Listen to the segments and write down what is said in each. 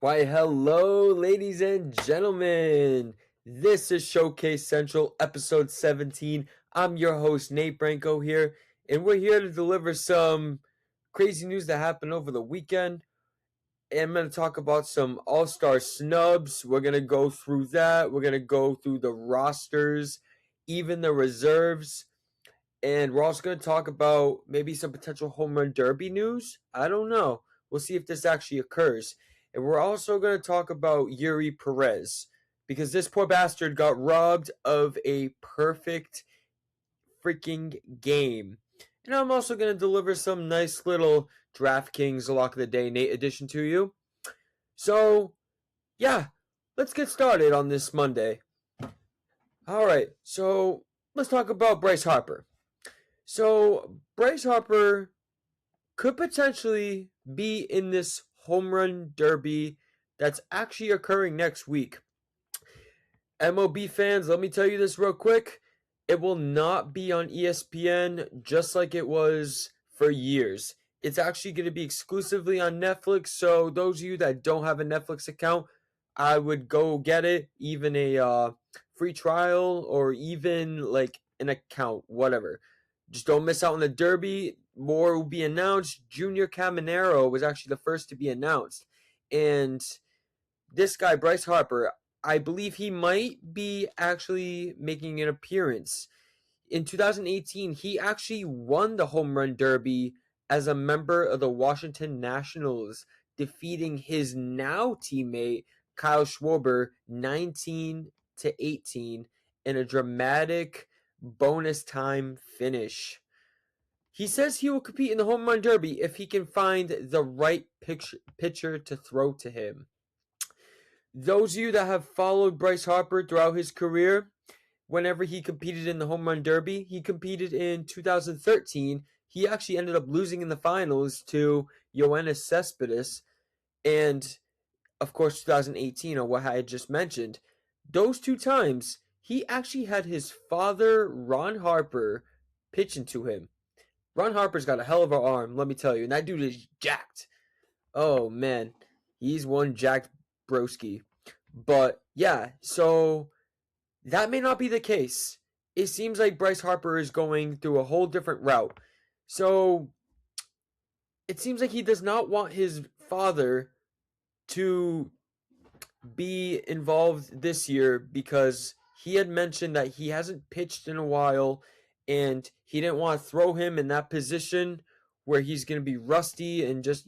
Why, hello, ladies and gentlemen. This is Showcase Central, episode 17. I'm your host, Nate Branco here, and we're here to deliver some crazy news that happened over the weekend. And I'm going to talk about some all-star snubs. We're going to go through that. We're going to go through the rosters, even the reserves. And we're also going to talk about maybe some potential home run derby news. I don't know. We'll see if this actually occurs. And we're also going to talk about EURY Perez, because this poor bastard got robbed of a perfect freaking game. And I'm also going to deliver some nice little DRAFTKINGS Lock of the Day Nate edition to you. So, yeah, let's get started on this Monday. Alright, so let's talk about Bryce Harper. So, Bryce Harper could potentially be in this home run derby that's actually occurring next week. MLB fans, let me tell you this real quick. It will not be on ESPN just like it was for years. It's actually going to be exclusively on Netflix. So those of you that don't have a Netflix account, I would go get it, even a free trial or even like an account, whatever. Just don't miss out on the derby. More will be announced. Junior Caminero was actually the first to be announced. And this guy, Bryce Harper, I believe he might be actually making an appearance. In 2018, he actually won the home run derby as a member of the Washington Nationals, defeating his now teammate, Kyle Schwarber, 19-18 in a dramatic bonus time finish. He says he will compete in the home run derby if he can find the right pitcher to throw to him. Those of you that have followed Bryce Harper throughout his career, whenever he competed in the home run derby, he competed in 2013. He actually ended up losing in the finals to Yoenis Cespedes. And, of course, 2018, or what I had just mentioned. Those two times, he actually had his father, Ron Harper, pitching to him. Ron Harper's got a hell of an arm, let me tell you. And that dude is jacked. Oh, man. He's one jacked broski. But, yeah, so that may not be the case. It seems like Bryce Harper is going through a whole different route. So, it seems like he does not want his father to be involved this year because he had mentioned that he hasn't pitched in a while and he didn't want to throw him in that position where he's going to be rusty and just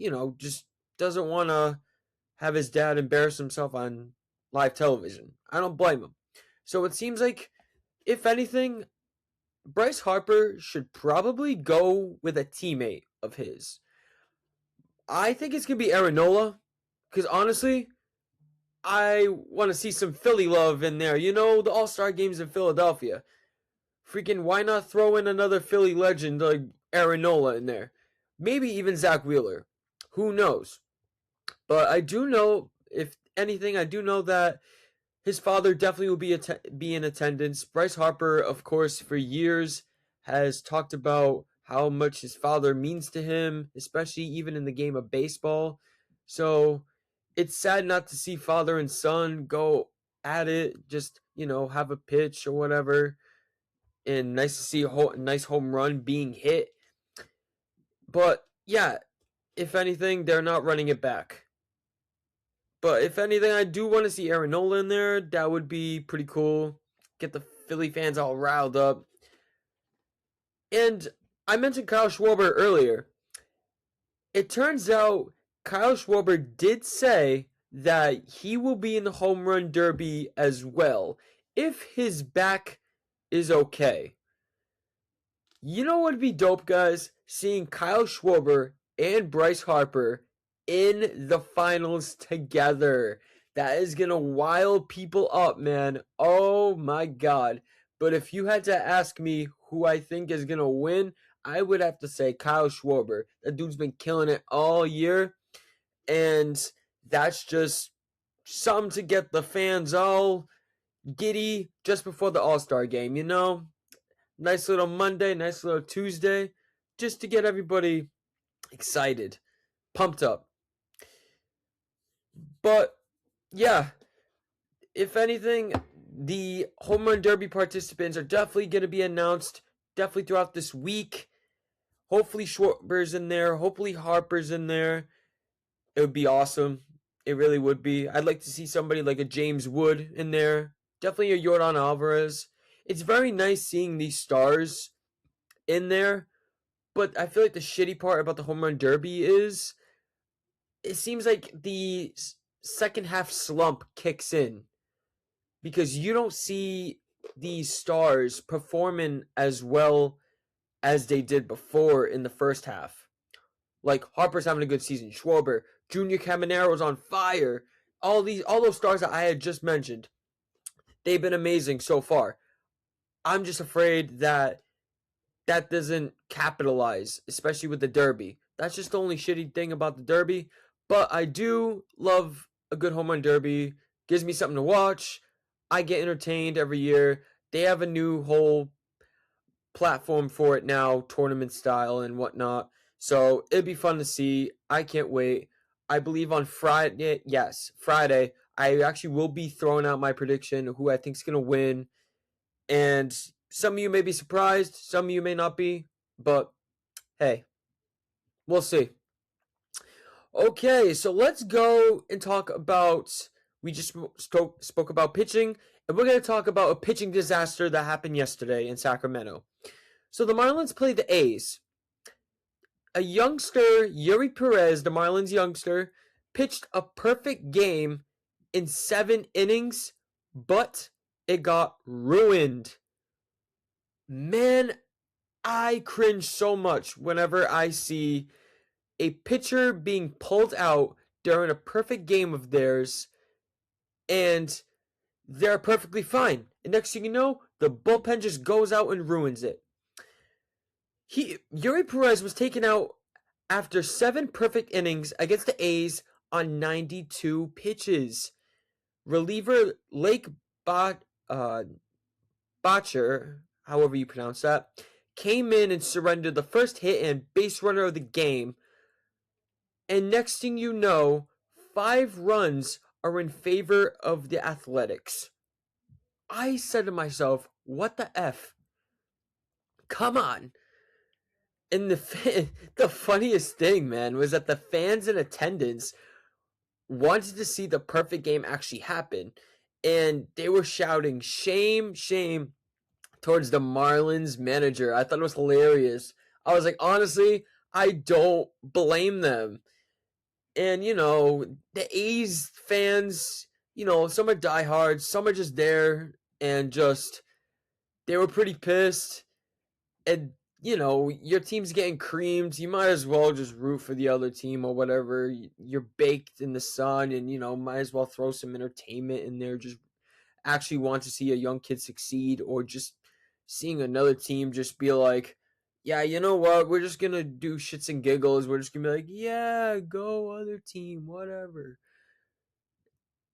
doesn't want to have his dad embarrass himself on live television. I don't blame him. So it seems like, if anything, Bryce Harper should probably go with a teammate of his. I think it's going to be Aaron Nola, because honestly, I want to see some Philly love in there. You know, the All-Star games in Philadelphia. Freaking, why not throw in another Philly legend like Aaron Nola in there? Maybe even Zach Wheeler. Who knows? But I do know, if anything, I do know that his father definitely will be in attendance. Bryce Harper, of course, for years has talked about how much his father means to him, especially even in the game of baseball. So it's sad not to see father and son go at it, just, have a pitch or whatever. And nice to see a nice home run being hit. But, yeah, if anything, they're not running it back. But if anything, I do want to see Aaron Nola in there. That would be pretty cool. Get the Philly fans all riled up. And I mentioned Kyle Schwarber earlier. It turns out Kyle Schwarber did say that he will be in the home run derby as well, if his back is okay. You know what would be dope, guys? Seeing Kyle Schwarber and Bryce Harper in the finals together. That is going to rile people up, man. Oh my God. But if you had to ask me who I think is going to win, I would have to say Kyle Schwarber. That dude's been killing it all year. And that's just something to get the fans all giddy just before the All-Star game, you know? Nice little Monday, nice little Tuesday, just to get everybody excited, pumped up. But yeah, if anything, the home run derby participants are definitely going to be announced definitely throughout this week. Hopefully Schwarber's in there. Hopefully Harper's in there. It would be awesome. It really would be. I'd like to see somebody like a James Wood in there. Definitely a Yordan Alvarez. It's very nice seeing these stars in there. But I feel like the shitty part about the home run derby is it seems like the second half slump kicks in because you don't see these stars performing as well as they did before in the first half. Like Harper's having a good season, Schwarber, Junior Camanero's on fire. All those stars that I had just mentioned, they've been amazing so far. I'm just afraid that that doesn't capitalize, especially with the Derby. That's just the only shitty thing about the Derby. But I do love a good home run derby. Gives me something to watch. I get entertained every year. They have a new whole platform for it now, tournament style and whatnot. So it'd be fun to see. I can't wait. I believe on Friday, yes, Friday, I actually will be throwing out my prediction, who I think is going to win. And some of you may be surprised, some of you may not be, but hey, we'll see. Okay, so let's go and talk about. We just spoke about pitching, and we're going to talk about a pitching disaster that happened yesterday in Sacramento. So the Marlins played the A's. A youngster, EURY Perez, the Marlins youngster, pitched a perfect game in 7 innings, but it got ruined. Man, I cringe so much whenever I see a pitcher being pulled out during a perfect game of theirs, and they're perfectly fine. And next thing you know, the bullpen just goes out and ruins it. EURY Perez was taken out after 7 perfect innings against the A's on 92 pitches. Reliever Lake Botcher, however you pronounce that, came in and surrendered the first hit and base runner of the game. And next thing you know, 5 runs are in favor of the Athletics. I said to myself, what the F? Come on. And the funniest thing, man, was that the fans in attendance wanted to see the perfect game actually happen. And they were shouting, shame, shame, towards the Marlins manager. I thought it was hilarious. I was like, honestly, I don't blame them. And, you know, the A's fans, you know, some are diehards, some are just there and just, they were pretty pissed. And, you know, your team's getting creamed. You might as well just root for the other team or whatever. You're baked in the sun and, you know, might as well throw some entertainment in there. Just actually want to see a young kid succeed, or just seeing another team just be like, yeah, you know what? We're just going to do shits and giggles. We're just going to be like, yeah, go other team, whatever.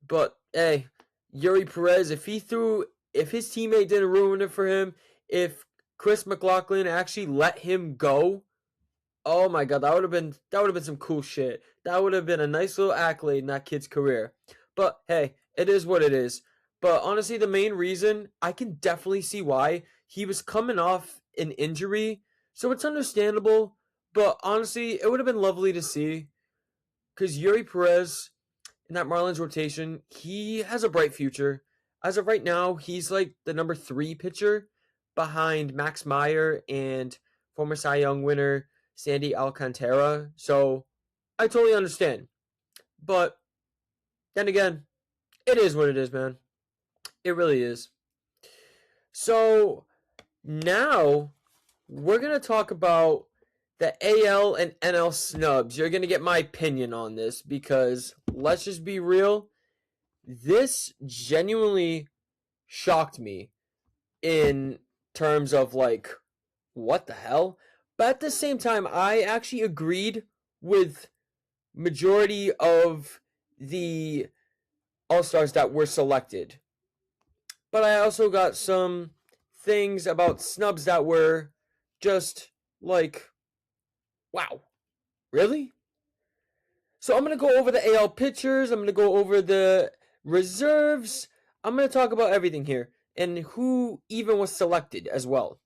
But, hey, EURY Perez, if his teammate didn't ruin it for him, if Chris McLaughlin actually let him go, oh my God, that would have been some cool shit. That would have been a nice little accolade in that kid's career. But, hey, it is what it is. But honestly, the main reason, I can definitely see why. He was coming off an injury, so it's understandable. But honestly, it would have been lovely to see, because EURY Perez in that Marlins rotation, he has a bright future. As of right now, he's like the number 3 pitcher behind Max Meyer and former Cy Young winner Sandy Alcantara. So I totally understand. But then again, it is what it is, man. It really is. So now we're going to talk about the AL and NL snubs. You're going to get my opinion on this because, let's just be real, this genuinely shocked me in terms of like, what the hell? But at the same time, I actually agreed with majority of the All-Stars that were selected. But I also got some things about snubs that were just like, wow, really? So I'm going to go over the AL pitchers. I'm going to go over the reserves. I'm going to talk about everything here and who even was selected as well.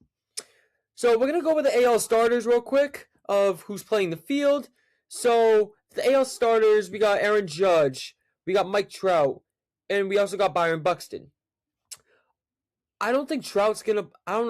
So we're going to go over the AL starters real quick of who's playing the field. So the AL starters, we got Aaron Judge, we got Mike Trout, and we also got Byron Buxton. I don't know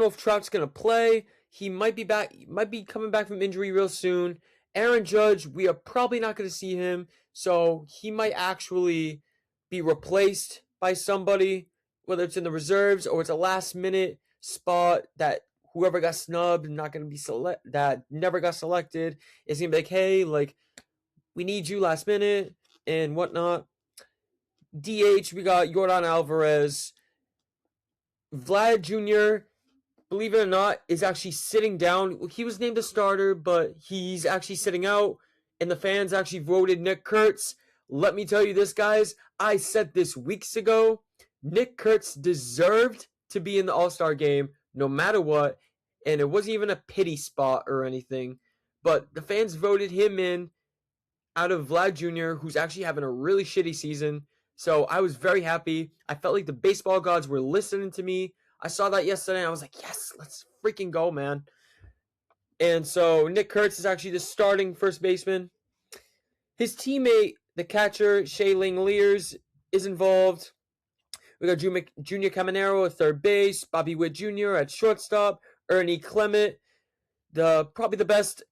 if Trout's gonna play. He might be back. Might be coming back from injury real soon. Aaron Judge, we are probably not going to see him, so he might actually be replaced by somebody, whether it's in the reserves or it's a last minute spot that whoever got snubbed not going to be that never got selected is going to be like, hey, like, we need you last minute and whatnot. DH, we got Yordan Alvarez. Vlad Jr., believe it or not, is actually sitting down. He was named a starter, but he's actually sitting out, and the fans actually voted Nick Kurtz. Let me tell you this, guys. I said this weeks ago. Nick Kurtz deserved to be in the All-Star game no matter what, and it wasn't even a pity spot or anything, but the fans voted him in out of Vlad Jr., who's actually having a really shitty season. So I was very happy. I felt like the baseball gods were listening to me. I saw that yesterday, and I was like, yes, let's freaking go, man. And so Nick Kurtz is actually the starting first baseman. His teammate, the catcher, Shea Langeliers, is involved. We got Junior Caminero at third base, Bobby Witt Jr. at shortstop, Ernie Clement, probably the best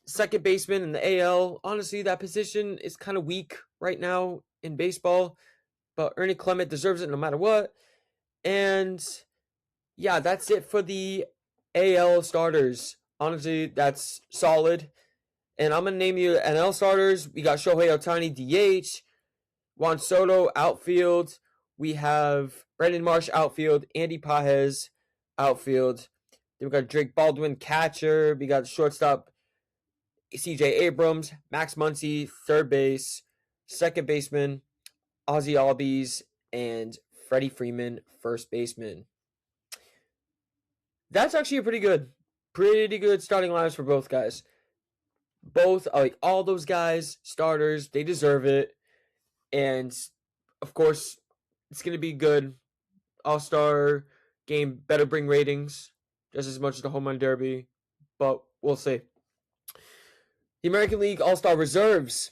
second baseman in the AL. Honestly, that position is kind of weak right now in baseball, but Ernie Clement deserves it no matter what. And yeah, that's it for the AL starters. Honestly, that's solid. And I'm going to name you NL starters. We got Shohei Ohtani, DH. Juan Soto, outfield. We have Brandon Marsh, outfield. Andy Pages, outfield. Then we got Drake Baldwin, catcher. We got shortstop, CJ Abrams. Max Muncy, third base. Second baseman, Ozzie Albies. And Freddie Freeman, first baseman. That's actually a pretty good starting lineups for both guys. Both, like, all those guys, starters, they deserve it. And, of course, it's going to be good. All-Star game better bring ratings just as much as the Home Run Derby. But we'll see. The American League All-Star Reserves.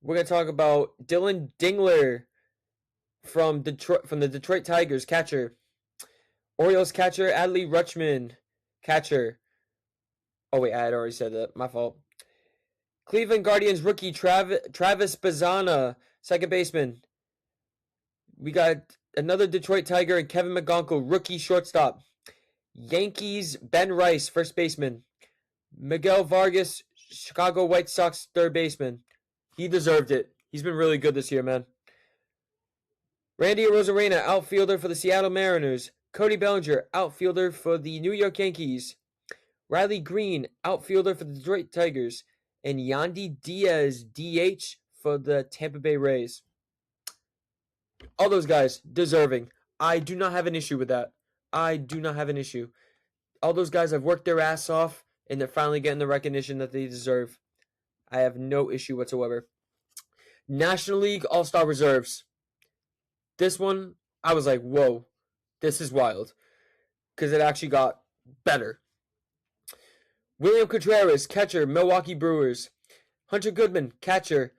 We're going to talk about Dylan Dingler from the Detroit Tigers, catcher. Orioles catcher, Adley Rutschman, catcher. Oh, wait, I had already said that. My fault. Cleveland Guardians rookie Travis Bazzana, second baseman. We got another Detroit Tiger and Kevin McGonkle, rookie shortstop. Yankees Ben Rice, first baseman. Miguel Vargas, Chicago White Sox, third baseman. He deserved it. He's been really good this year, man. Randy Arozarena, outfielder for the Seattle Mariners. Cody Bellinger, outfielder for the New York Yankees. Riley Green, outfielder for the Detroit Tigers. And Yandy Diaz, DH for the Tampa Bay Rays. All those guys, deserving. I do not have an issue with that. I do not have an issue. All those guys have worked their ass off, and they're finally getting the recognition that they deserve. I have no issue whatsoever. National League All-Star Reserves. This one, I was like, whoa, this is wild. Because it actually got better. William Contreras, catcher, Milwaukee Brewers. Hunter Goodman, catcher,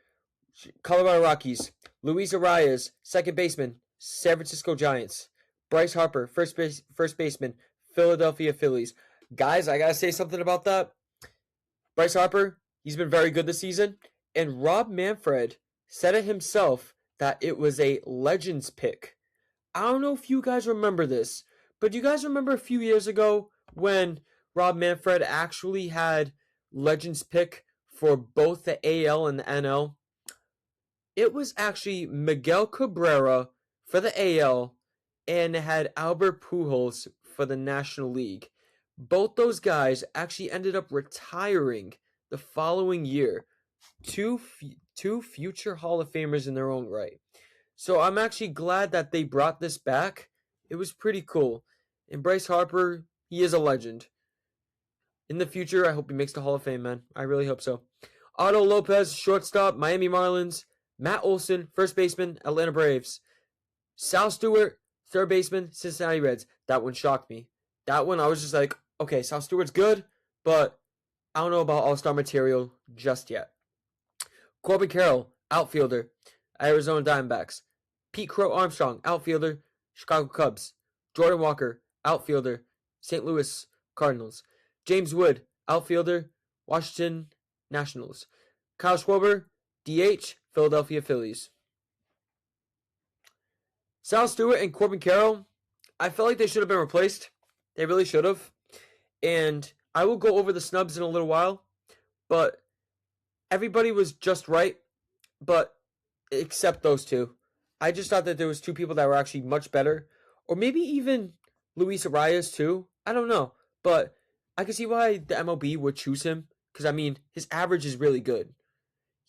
Colorado Rockies. Luis Arias, second baseman, San Francisco Giants. Bryce Harper, first baseman, Philadelphia Phillies. Guys, I gotta say something about that. Bryce Harper, he's been very good this season. And Rob Manfred said it himself that it was a Legends pick. I don't know if you guys remember this, but do you guys remember a few years ago when Rob Manfred actually had Legends pick for both the AL and the NL? It was actually Miguel Cabrera for the AL and it had Albert Pujols for the National League. Both those guys actually ended up retiring the following year. Two future Hall of Famers in their own right. So I'm actually glad that they brought this back. It was pretty cool. And Bryce Harper, he is a legend. In the future, I hope he makes the Hall of Fame, man. I really hope so. Otto Lopez, shortstop, Miami Marlins. Matt Olson, first baseman, Atlanta Braves. Sal Stewart, third baseman, Cincinnati Reds. That one shocked me. That one, I was just like, okay, Sal Stewart's good, but I don't know about all-star material just yet. Corbin Carroll, outfielder, Arizona Diamondbacks. Pete Crow Armstrong, outfielder, Chicago Cubs. Jordan Walker, outfielder, St. Louis Cardinals. James Wood, outfielder, Washington Nationals. Kyle Schwarber, DH, Philadelphia Phillies. Sal Stewart and Corbin Carroll, I felt like they should have been replaced. They really should have. And I will go over the snubs in a little while, but everybody was just right, but except those two. I just thought that there was two people that were actually much better, or maybe even Luis Arias too. I don't know, but I can see why the MLB would choose him because I mean his average is really good.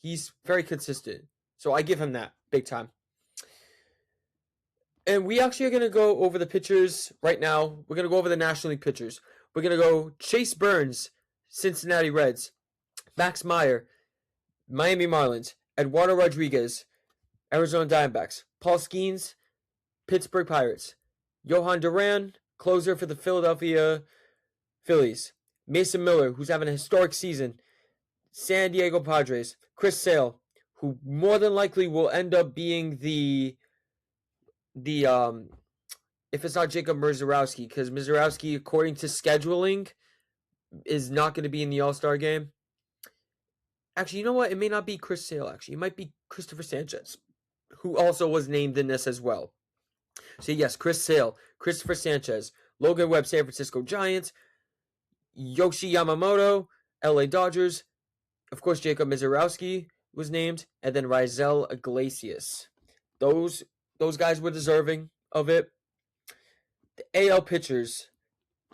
He's very consistent, so I give him that big time. And we actually are going to go over the pitchers right now. We're going to go over the National League pitchers. We're going to go Chase Burns, Cincinnati Reds. Max Meyer, Miami Marlins. Eduardo Rodriguez, Arizona Diamondbacks. Paul Skeens, Pittsburgh Pirates. Johan Duran, closer for the Philadelphia Phillies. Mason Miller, who's having a historic season. San Diego Padres. Chris Sale, who more than likely will end up being the if it's not Jacob Mrzarowski, because Mrzarowski, according to scheduling, is not going to be in the All-Star game. Actually, you know what? It may not be Chris Sale, actually. It might be Christopher Sanchez, who also was named in this as well. So yes, Chris Sale, Christopher Sanchez, Logan Webb, San Francisco Giants, Yoshi Yamamoto, LA Dodgers, of course Jacob Mrzarowski was named, and then Raisel Iglesias. Those guys were deserving of it. The AL pitchers.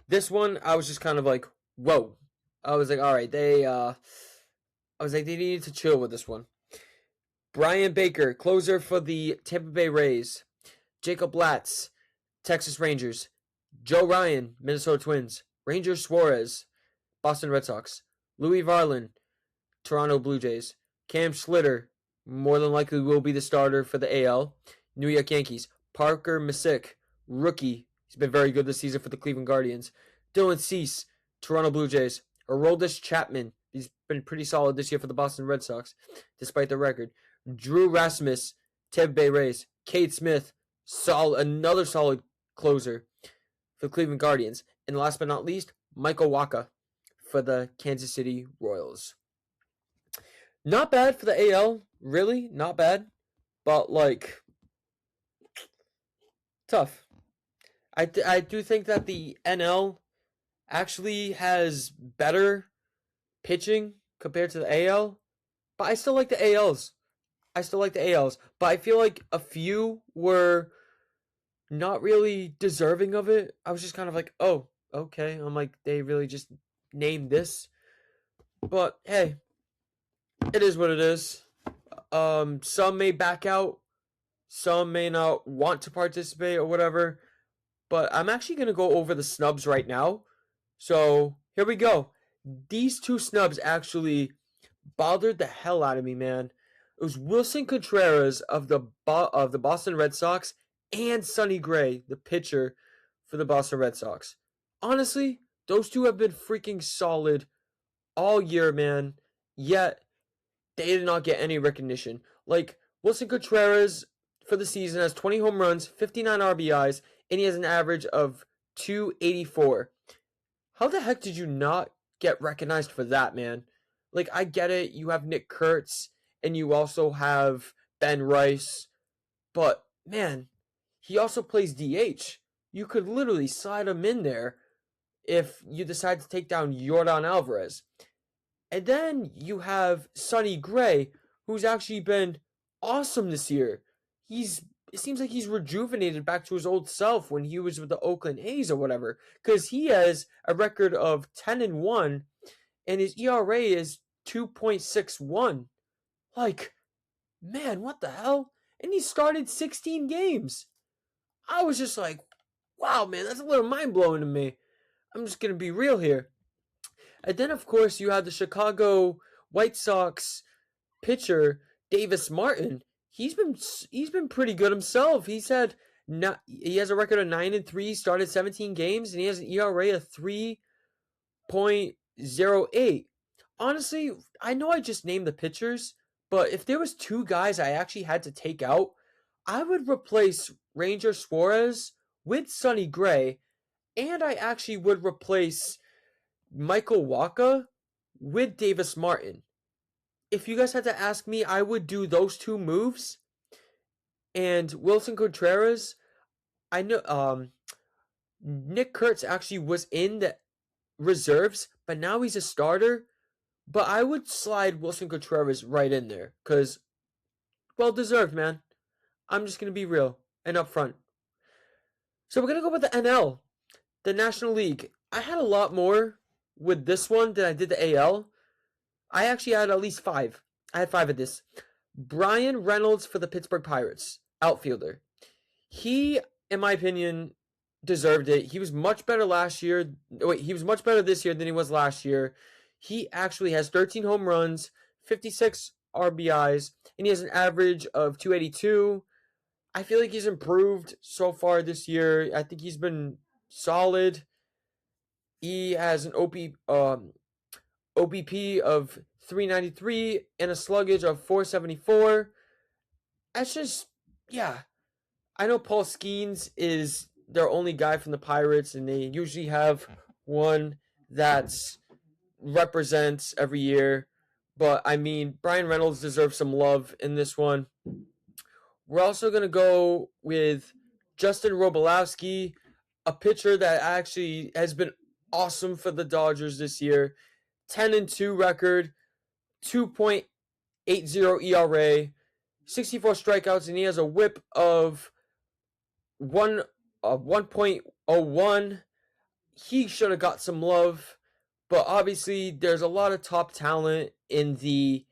This one, I was just kind of like, whoa. I was like, all right, they needed to chill with this one. Brian Baker, closer for the Tampa Bay Rays. Jacob Latz, Texas Rangers. Joe Ryan, Minnesota Twins. Ranger Suarez, Boston Red Sox. Louis Varland, Toronto Blue Jays. Cam Schlitter, more than likely will be the starter for the AL. New York Yankees. Parker Messick, rookie. He's been very good this season for the Cleveland Guardians. Dylan Cease, Toronto Blue Jays. Aroldis Chapman. He's been pretty solid this year for the Boston Red Sox, despite the record. Drew Rasmus, Tampa Bay Rays. Cade Smith, another solid closer for the Cleveland Guardians. And last but not least, Michael Wacha for the Kansas City Royals. Not bad for the AL, really, not bad. But, like, tough. I do think that the NL actually has better pitching compared to the AL, but I still like the ALs. But I feel like a few were not really deserving of it. I was just kind of like, oh, okay. I'm like, they really just named this. But hey, it is what it is. Some may back out. Some may not want to participate or whatever. But I'm actually going to go over the snubs right now. So here we go. These two snubs actually bothered the hell out of me, man. It was Wilson Contreras of the Boston Red Sox and Sonny Gray, the pitcher for the Boston Red Sox. Honestly, those two have been freaking solid all year, man. Yet, they did not get any recognition. Like, Wilson Contreras for the season has 20 home runs, 59 RBIs, and he has an average of 284. How the heck did you not get recognized for that, man? Like, I get it. You have Nick Kurtz, and you also have Ben Rice. But, man, he also plays DH. You could literally slide him in there if you decide to take down Yordan Alvarez. And then you have Sonny Gray, who's actually been awesome this year. It seems like he's rejuvenated back to his old self when he was with the Oakland A's or whatever. Because he has a record of 10-1, and his ERA is 2.61. Like, man, what the hell? And he started 16 games. I was just like, wow, man, that's a little mind-blowing to me. I'm just going to be real here. And then, of course, you had the Chicago White Sox pitcher Davis Martin, he's been pretty good himself. He has a record of 9-3, started 17 games, and he has an ERA of 3.08. Honestly, I know I just named the pitchers, but if there was two guys I actually had to take out, I would replace Ranger Suarez with Sonny Gray, and I actually would replace Michael Wacha with Davis Martin. If you guys had to ask me, I would do those two moves. And Wilson Contreras, I know Nick Kurtz actually was in the reserves, but now he's a starter. But I would slide Wilson Contreras right in there because, well deserved, man. I'm just going to be real and upfront. So we're going to go with the NL, the National League. I had a lot more with this one than I did the AL. I actually had at least 5. I had 5 of this. Bryan Reynolds for the Pittsburgh Pirates, outfielder. He, in my opinion, deserved it. He was much better last year. He was much better this year than he was last year. He actually has 13 home runs, 56 RBIs, and he has an average of 282. I feel like he's improved so far this year. I think he's been solid. He has an OBP of 393 and a sluggage of 474. That's just, yeah. I know Paul Skeens is their only guy from the Pirates, and they usually have one that's represents every year. But, I mean, Bryan Reynolds deserves some love in this one. We're also going to go with Justin Robolowski, a pitcher that actually has been awesome for the Dodgers this year. 10-2 record, 2.80 ERA, 64 strikeouts, and he has a whip of 1.01. He should have got some love, but obviously there's a lot of top talent in the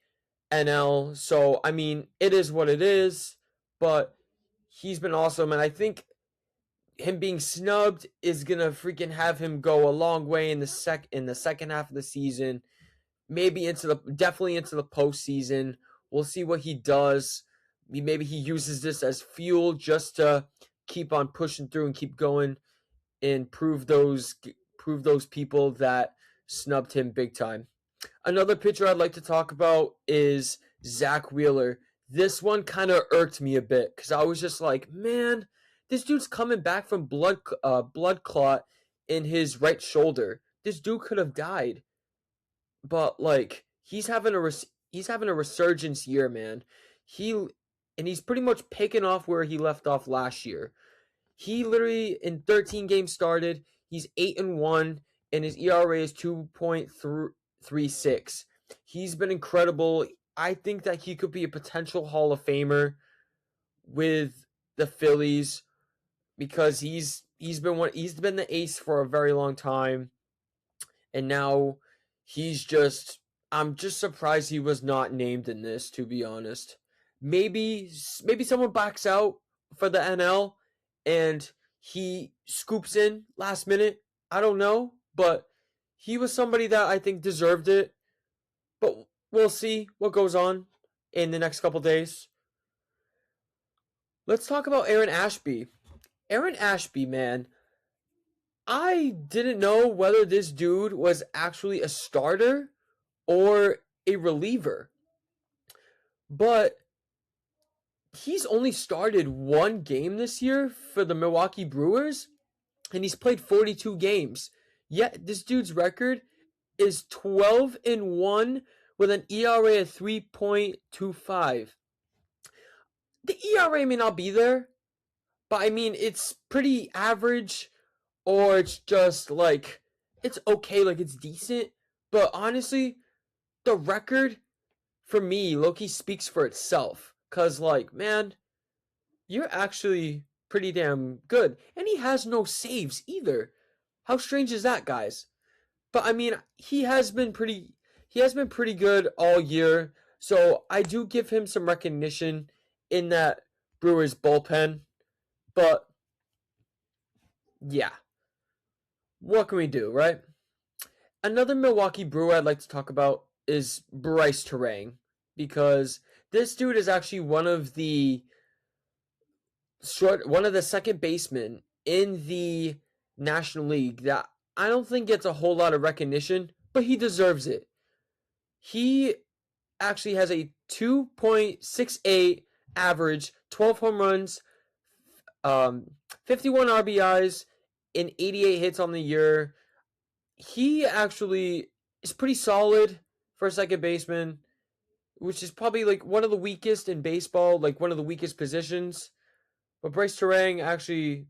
NL, so I mean, it is what it is, but he's been awesome, and I think him being snubbed is gonna freaking have him go a long way in the second half of the season. Maybe definitely into the postseason. We'll see what he does. Maybe he uses this as fuel just to keep on pushing through and keep going and prove those people that snubbed him big time. Another pitcher I'd like to talk about is Zach Wheeler. This one kind of irked me a bit because I was just like, man, this dude's coming back from blood clot in his right shoulder. This dude could have died. But like he's having a resurgence year, man. He's pretty much picking off where he left off last year. He literally in 13 games started, he's 8-1 and his ERA is 2.36. He's been incredible. I think that he could be a potential Hall of Famer with the Phillies because he's been the ace for a very long time, and now I'm just surprised he was not named in this, to be honest. Maybe someone backs out for the NL and he scoops in last minute. I don't know, but he was somebody that I think deserved it. But we'll see what goes on in the next couple days. Let's talk about Aaron Ashby. Aaron Ashby, man. I didn't know whether this dude was actually a starter or a reliever. But he's only started 1 game this year for the Milwaukee Brewers, and he's played 42 games. Yet this dude's record is 12-1 with an ERA of 3.25. The ERA may not be there, but I mean, it's pretty average, or it's just like, it's okay, like it's decent. But honestly, the record for me, low-key speaks for itself. Because, like, man, you're actually pretty damn good. And he has no saves either. How strange is that, guys? But, I mean, he has been pretty good all year. So, I do give him some recognition in that Brewers bullpen. But, yeah. What can we do, right? Another Milwaukee Brewer I'd like to talk about is Bryce Terang, because this dude is actually one of the second basemen in the National League that I don't think gets a whole lot of recognition, but he deserves it. He actually has a 2.68 average, 12 home runs, 51 RBIs, and 88 hits on the year. He actually is pretty solid for a second baseman, which is probably like one of the weakest in baseball, like one of the weakest positions. But Bryce Terang actually,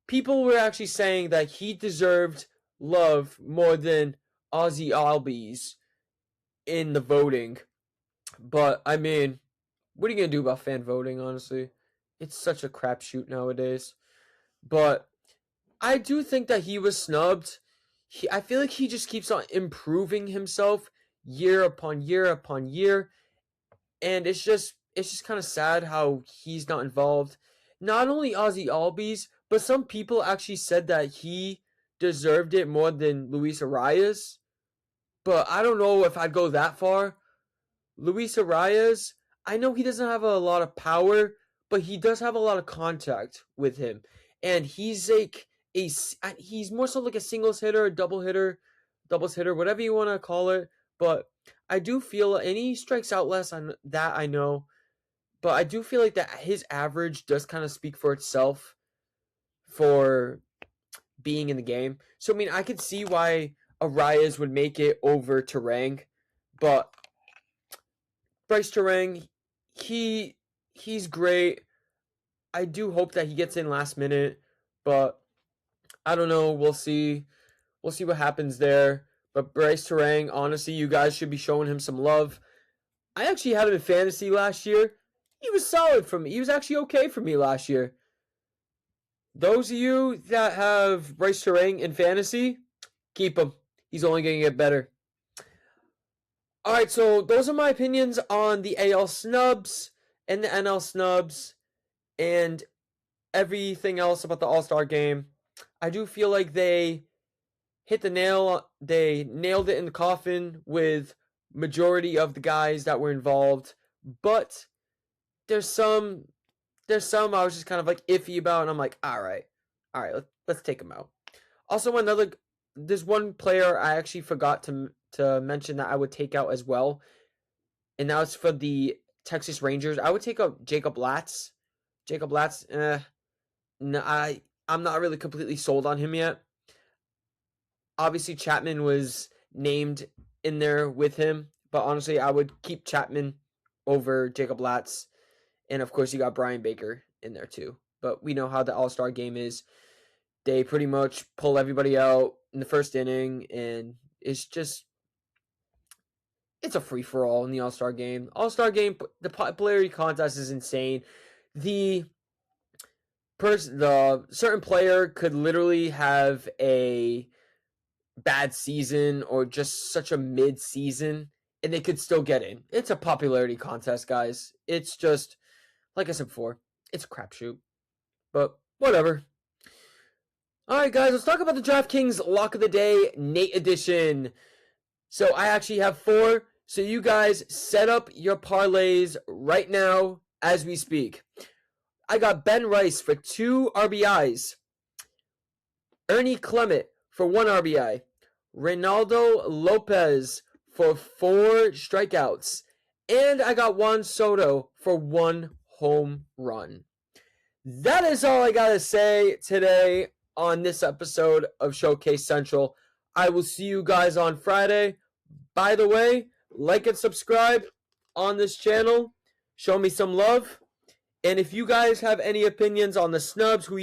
people were actually saying that he deserved love more than Ozzy Albies in the voting. But I mean, what are you gonna do about fan voting? Honestly, it's such a crapshoot nowadays. But I do think that he was snubbed. I feel like he just keeps on improving himself year upon year upon year, and it's just kind of sad how he's not involved. Not only Ozzy Albies, but some people actually said that he deserved it more than Luis Arias. But I don't know if I'd go that far. Luis Arias, I know he doesn't have a lot of power, but he does have a lot of contact with him, and he's like he's more so like a singles hitter, a doubles hitter, whatever you want to call it. But I do feel, and he strikes out less on that, I know, but I do feel like that his average does kind of speak for itself for being in the game. So I mean, I could see why Arias would make it over Terang, but Bryce Terang, he's great. I do hope that he gets in last minute, but I don't know. We'll see. We'll see what happens there. But Bryce Terang, honestly, you guys should be showing him some love. I actually had him in fantasy last year. He was solid for me. He was actually okay for me last year. Those of you that have Bryce Terang in fantasy, keep him. He's only going to get better. Alright, so those are my opinions on the AL snubs and the NL snubs and everything else about the All-Star game. I do feel like they nailed it in the coffin with majority of the guys that were involved, but there's some I was just kind of like iffy about, and I'm like, all right, let's take them out. Also, there's one player I actually forgot to mention that I would take out as well, and that was for the Texas Rangers. I would take out Jacob Latz. No, I'm not really completely sold on him yet. Obviously, Chapman was named in there with him, but honestly, I would keep Chapman over Jacob Latz. And of course, you got Brian Baker in there too. But we know how the All-Star game is. They pretty much pull everybody out in the first inning, and it's a free-for-all in the All-Star game. All-Star game, the popularity contest is insane. The certain player could literally have a bad season or just such a mid-season, and they could still get in. It's a popularity contest, guys. It's just, like I said before, it's a crapshoot. But whatever. Alright, guys, let's talk about the DraftKings Lock of the Day Nate edition. So I actually have 4. So you guys set up your parlays right now as we speak. I got Ben Rice for 2 RBIs. Ernie Clement for 1 RBI. Reynaldo Lopez for 4 strikeouts. And I got Juan Soto for 1 home run. That is all I got to say today on this episode of Showcase Central. I will see you guys on Friday. By the way, like and subscribe on this channel. Show me some love. And if you guys have any opinions on the snubs, who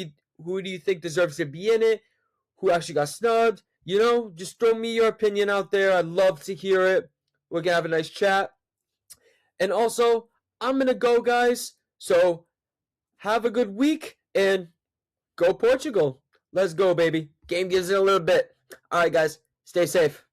do you think deserves to be in it? Who actually got snubbed? You know, just throw me your opinion out there. I'd love to hear it. We're going to have a nice chat. And also, I'm going to go, guys. So, have a good week and go Portugal. Let's go, baby. Game gives it a little bit. All right, guys. Stay safe.